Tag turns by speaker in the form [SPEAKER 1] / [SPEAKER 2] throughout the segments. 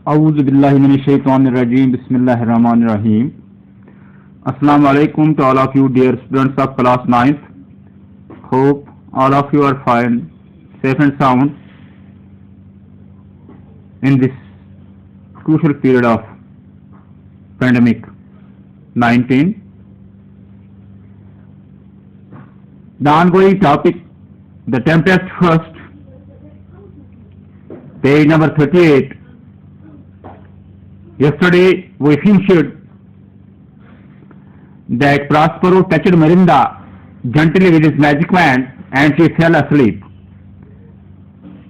[SPEAKER 1] A'udhu billahi minash shaitanir rajim. Bismillahir Rahmanir Rahim. Assalamu alaikum to all of you dear students of class 9th. Hope all of you are fine, safe and sound in this crucial period of pandemic 19. The ongoing topic, the Tempest First, page number 38. Yesterday we finished that Prospero touched Marinda gently with his magic wand and she fell asleep.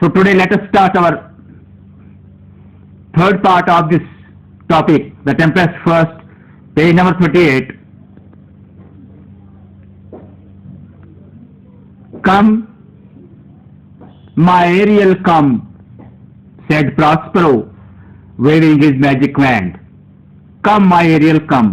[SPEAKER 1] So today let us start our third part of this topic, the Tempest First, page number 38. Come, my Ariel, come, said Prospero, waving his magic wand. Come, my Ariel, come.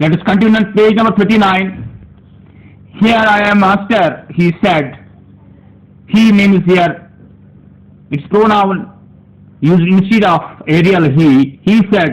[SPEAKER 1] Let us continue on page number 39. Here I am, master, he said. He means here, its pronoun used instead of Ariel, he said.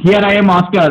[SPEAKER 1] here I am, master,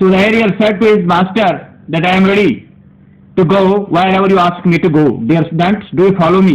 [SPEAKER 1] So the Ariel said to his master that I am ready to go wherever you ask me to go. Dear students, do you follow me?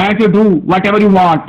[SPEAKER 1] And to do whatever you want,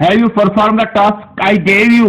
[SPEAKER 1] Have you performed the task I gave you?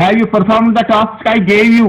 [SPEAKER 1] Have you performed the task I gave you?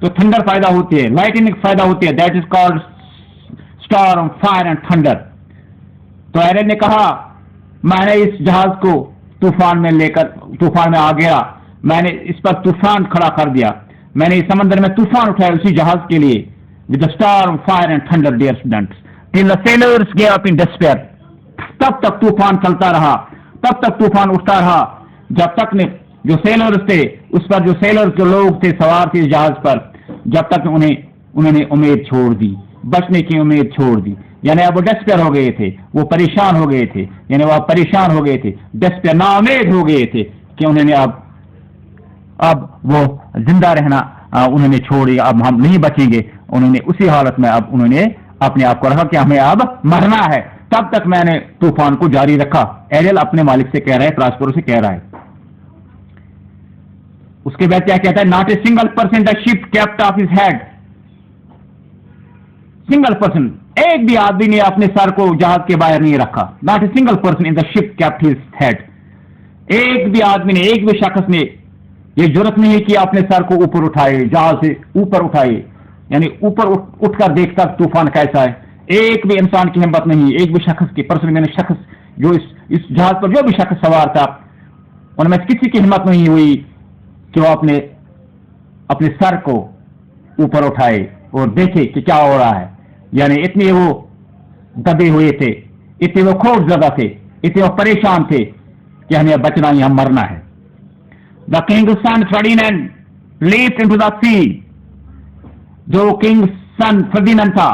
[SPEAKER 1] تو thunder پیدا ہوتی ہے, lighting پیدا ہوتی ہے, that is called storm, fire and thunder. تو ایرن نے کہا میں نے اس جہاز کو طوفان میں آ گیا, میں نے اس پر طوفان کھڑا کر دیا, میں نے سمندر میں طوفان اٹھایا اسی جہاز کے لیے. with the storm, fire and thunder, dear students, till the sailors gave up in despair. تب تک طوفان چلتا رہا, تب تک طوفان اٹھتا رہا, جب تک نے جو سیلرز تھے اس پر, جو سیلرز کے لوگ تھے سوار تھے اس جہاز پر, جب تک انہوں نے امید چھوڑ دی, بچنے کی امید چھوڑ دی. یعنی اب وہ ڈسپیئر ہو گئے تھے, وہ پریشان ہو گئے تھے, یعنی وہ پریشان ہو گئے تھے, ڈسپیئر, نا امید ہو گئے تھے کہ انہوں نے اب وہ زندہ رہنا انہوں نے چھوڑی, اب ہم نہیں بچیں گے. انہوں نے اسی حالت میں اب انہوں نے اپنے آپ کو رکھا کہ ہمیں اب مرنا ہے. تب تک میں نے طوفان کو جاری رکھا. ایریل اپنے مالک سے کہہ رہا ہے, پراسپرو سے کہہ رہا ہے. اس کے بعد کیا کہتا ہے, not a single person the ship kept off his head. Single person, ایک بھی آدمی نے اپنے سر کو جہاز کے باہر نہیں رکھا. Not a single person in the ship kept his head. ایک بھی آدمی نے, ایک بھی شخص نے یہ جرت نہیں کی اپنے سر کو اوپر اٹھائے, جہاز سے اوپر اٹھائے, یعنی اوپر اٹھ کر دیکھتا طوفان کیسا ہے. ایک بھی انسان کی ہمت نہیں, ایک بھی شخص کی پرسن, یعنی شخص جو اس جہاز پر جو بھی شخص سوار تھا ان میں کسی کی ہمت نہیں ہوئی کہ وہ اپنے سر کو اوپر اٹھائے اور دیکھے کہ کیا ہو رہا ہے. یعنی اتنے وہ دبے ہوئے تھے, اتنے وہ خوف زدہ تھے, اتنے وہ پریشان تھے کہ ہمیں بچنا ہی, ہم مرنا ہے. The king's son Ferdinand leaped into the sea. جو کنگ سن فردینند تھا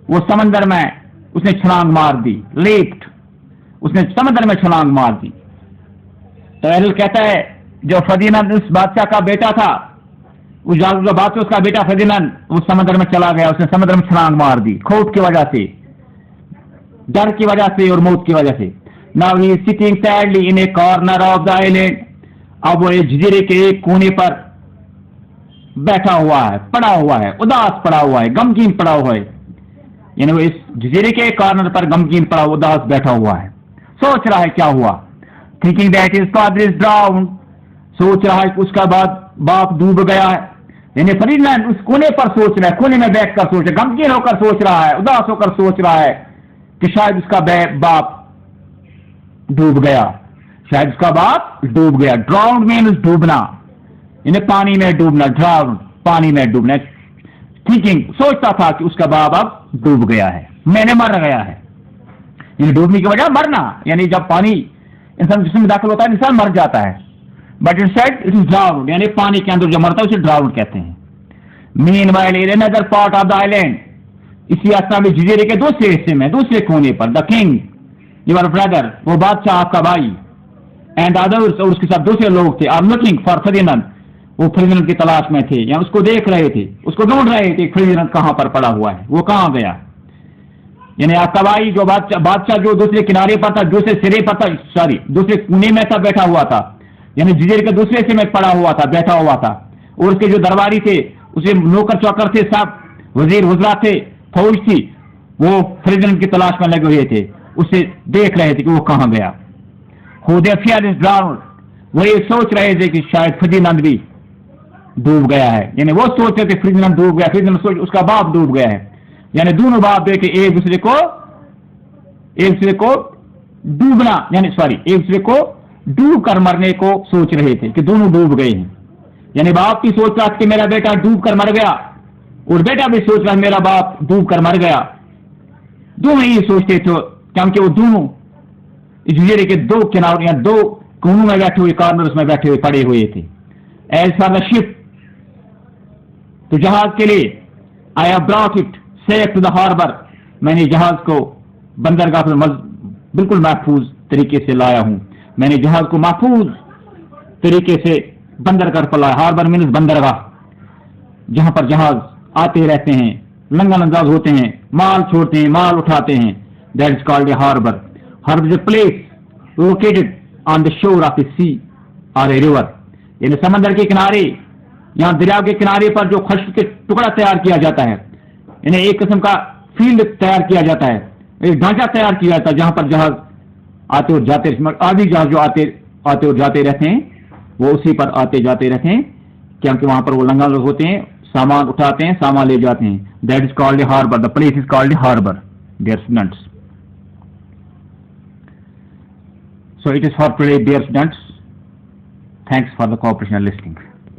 [SPEAKER 1] وہ سمندر میں اس نے چھلانگ مار دی. لیپٹ, اس نے سمندر میں چھلانگ مار دی. تو ایرل کہتا ہے جو فردینند اس بادشاہ کا بیٹا تھا, جو بادشاہ اس کا بیٹا فردینند, اس سمندر میں چلا گیا, اس نے سمندر میں چھلانگ مار دی خوف کی وجہ سے, ڈر کی وجہ سے اور موت کی وجہ سے. Now he is sitting sadly in a corner of the island. اب وہ جزیرے کے ایک کونے پر بیٹھا ہوا ہے, پڑا ہوا ہے, اداس پڑا ہوا ہے, غمگین پڑا ہوا ہے. یعنی وہ اس جزیرے کے ایک کارنر پر غمگین پڑا, اداس بیٹھا ہوا ہے, سوچ رہا ہے کیا ہوا. thinking that his father is drowned. سوچ رہا ہے کہ اس کا باپ ڈوب گیا ہے. یعنی فردینند اس کونے پر سوچ رہا ہے, کونے میں بیٹھ کر سوچ رہا ہے, غمگین ہو کر سوچ رہا ہے, اداس ہو کر سوچ رہا ہے کہ شاید اس کا باپ ڈوب گیا, شاید اس کا باپ ڈوب گیا. ڈراؤنڈ مینز ڈوبنا, یعنی پانی میں ڈوبنا, ڈراؤنڈ پانی میں ڈوبنا. تھنکنگ, سوچتا تھا کہ اس کا باپ اب ڈوب گیا ہے, میں نے مر گیا ہے. یعنی ڈوبنے کی وجہ مرنا, یعنی جب پانی انسان جسم میں داخل ہوتا ہے انسان مر جاتا ہے. But it said it is ڈراؤنڈ, یعنی پانی کے اندر جو مرتا ہے اسے ڈراؤنڈ کہتے ہیں. Meanwhile in other part of the island, اسی اثنا میں جزیرے کے دوسرے حصے میں, دوسرے کونے پر, دا کنگ یور بردر, وہ بادشاہ آپ کا بھائی, اینڈ ادرس, اور اس کے ساتھ دوسرے لوگ تھے, آر لوکنگ فار فردینند, وہ فردینند کی تلاش میں تھے, یا اس کو دیکھ رہے تھے, اس کو ڈھونڈ رہے تھے فردینند کہاں پر پڑا ہوا ہے, وہ کہاں گیا. یعنی آپ کا بھائی جو بادشاہ جو دوسرے کنارے پر تھا, دوسرے سرے پر تھا, دوسرے کونے میں تھا, بیٹھا ہوا تھا, یعنی جزیرے کے دوسرے سے میں پڑا ہوا تھا, بیٹھا ہوا تھا. اور اس کے جو درباری تھے, اسے نوکر چوکر تھے, سب وزیر وزراء تھے, فوج تھی, وہ فردینند کی تلاش میں لگے ہوئے تھے, اسے دیکھ رہے تھے کہ وہ کہاں گیا. Who their fear is drowned, وہ یہ سوچ رہے تھے کہ شاید فردینند بھی ڈوب گیا ہے. یعنی وہ سوچ رہے تھے فردینند ڈوب گیا, فردینند سوچ اس کا باپ ڈوب گیا ہے. یعنی دونوں باپ بیٹے ایک دوسرے کو ڈوبنا, یعنی ایک دوسرے کو ڈوب کر مرنے کو سوچ رہے تھے کہ دونوں ڈوب گئے ہیں. یعنی باپ بھی سوچ رہا کہ میرا بیٹا ڈوب کر مر گیا, اور بیٹا بھی سوچ رہا میرا باپ ڈوب کر مر گیا. دونوں یہ سوچتے تھے کیونکہ وہ دونوں اس جزیرے کے دو کناروں یا دو کونوں میں بیٹھے ہوئے, کارنرز میں بیٹھے ہوئے پڑے ہوئے تھے. ایز فار دا شپ, تو جہاز کے لیے, I have brought it safe to the harbour, میں نے جہاز کو بندرگاہ پر بالکل محفوظ طریقے سے لایا ہوں. میں نے جہاز کو محفوظ طریقے سے بندرگاہ پر لایا. ہاربر مینز بندرگاہ, جہاں پر جہاز آتے رہتے ہیں, لنگر انداز ہوتے ہیں, مال چھوڑتے ہیں, مال اٹھاتے ہیں. That is called a harbour. Harbour is a place located on the shore of اے سی اور اے ریور, یعنی سمندر کے کنارے, یہاں دریا کے کنارے پر جو خشک کے ٹکڑا تیار کیا جاتا ہے, یعنی ایک قسم کا فیلڈ تیار کیا جاتا ہے, ایک ڈھانچہ تیار کیا جاتا ہے جہاں پر جہاز آتے اور جاتے, آدھی جہاز جو آتے اور جاتے رہتے ہیں, وہ اسی پر آتے جاتے رہتے ہیں, کیونکہ وہاں پر وہ لنگر ہوتے ہیں, سامان اٹھاتے ہیں, سامان لے جاتے ہیں. That is called a harbor. The place is called a harbor, dear students. So it is for today, dear students. Thanks for the cooperation and listening.